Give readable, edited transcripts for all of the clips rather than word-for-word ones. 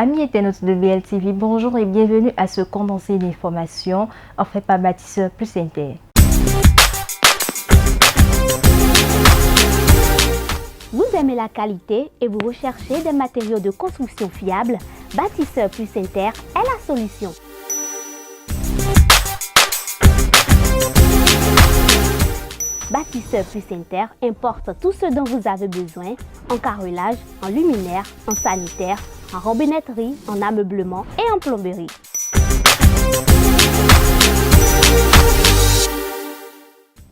Amis internautes de BLTV, bonjour et bienvenue à ce condensé d'informations offert par Bâtisseur Plus Inter. Vous aimez la qualité et vous recherchez des matériaux de construction fiables? Bâtisseur Plus Inter est la solution. Bâtisseur Plus Inter importe tout ce dont vous avez besoin en carrelage, en luminaire, en sanitaire, en robinetterie, en ameublement et en plomberie.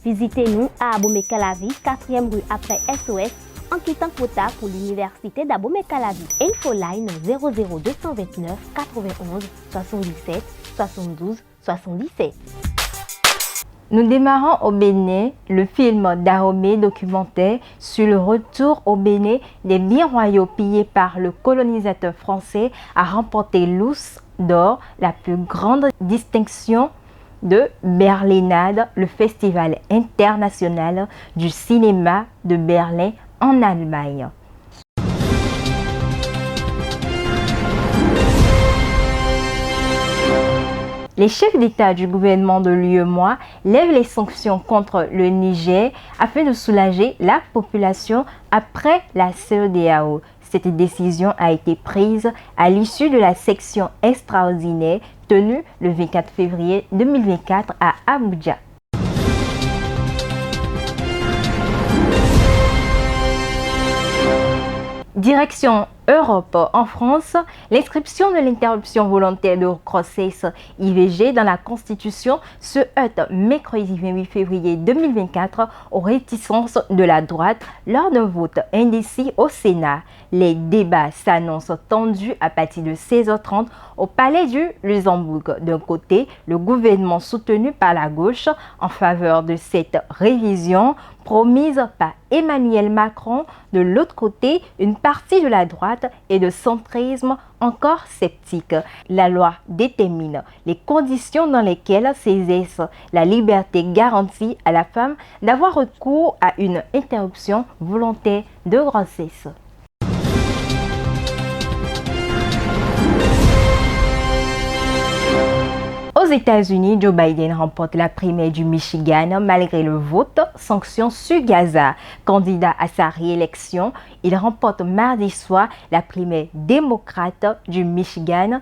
Visitez-nous à Abomey-Calavi, 4e rue après SOS, en quittant quota pour l'Université d'Abomey-Calavi. Infoline 00229 91 77 72 77. Nous démarrons au Bénin le film Dahomey documentaire sur le retour au Bénin des biens royaux pillés par le colonisateur français a remporté l'Ours d'Or, la plus grande distinction de Berlinade, le festival international du cinéma de Berlin en Allemagne. Les chefs d'État du gouvernement de l'UEMOA lèvent les sanctions contre le Niger afin de soulager la population après la CEDEAO. Cette décision a été prise à l'issue de la section extraordinaire tenue le 24 février 2024 à Abuja. Direction Europe. En France, l'inscription de l'interruption volontaire de grossesse IVG dans la Constitution se heurte mercredi 28 février 2024 aux réticences de la droite lors d'un vote indécis au Sénat. Les débats s'annoncent tendus à partir de 16h30 au Palais du Luxembourg. D'un côté, le gouvernement soutenu par la gauche en faveur de cette révision promise par Emmanuel Macron. De l'autre côté, une partie de la droite et de centrisme encore sceptique. La loi détermine les conditions dans lesquelles s'exerce la liberté garantie à la femme d'avoir recours à une interruption volontaire de grossesse. Aux États-Unis, Joe Biden remporte la primaire du Michigan malgré le vote sanction sur Gaza. Candidat à sa réélection, il remporte mardi soir la primaire démocrate du Michigan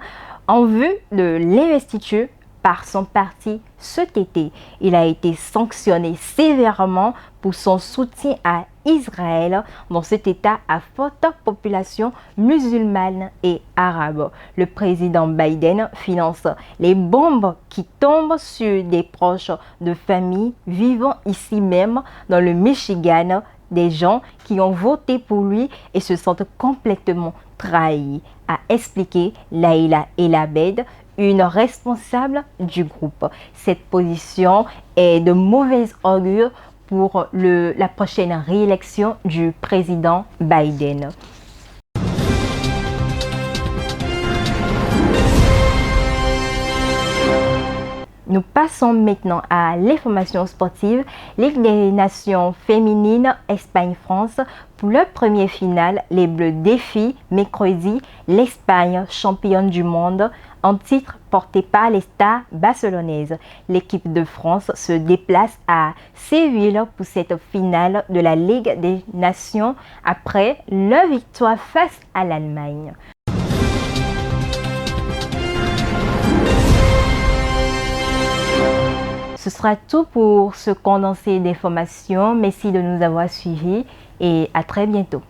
en vue de l'investiture par son parti cet été. Il a été sanctionné sévèrement pour son soutien à Israël dans cet État à forte population musulmane et arabe. Le président Biden finance les bombes qui tombent sur des proches de familles vivant ici même dans le Michigan, des gens qui ont voté pour lui et se sentent complètement trahis, a expliqué Laïla Elabed, une responsable du groupe. Cette position est de mauvaise augure pour la prochaine réélection du président Biden. Nous passons maintenant à l'information sportive. Ligue des Nations féminines Espagne-France. Pour leur première finale, les Bleus défient mercredi l'Espagne, championne du monde, en titre porté par les stars barcelonaises. L'équipe de France se déplace à Séville pour cette finale de la Ligue des Nations après leur victoire face à l'Allemagne. Ce sera tout pour ce condensé d'informations. Merci de nous avoir suivis et à très bientôt.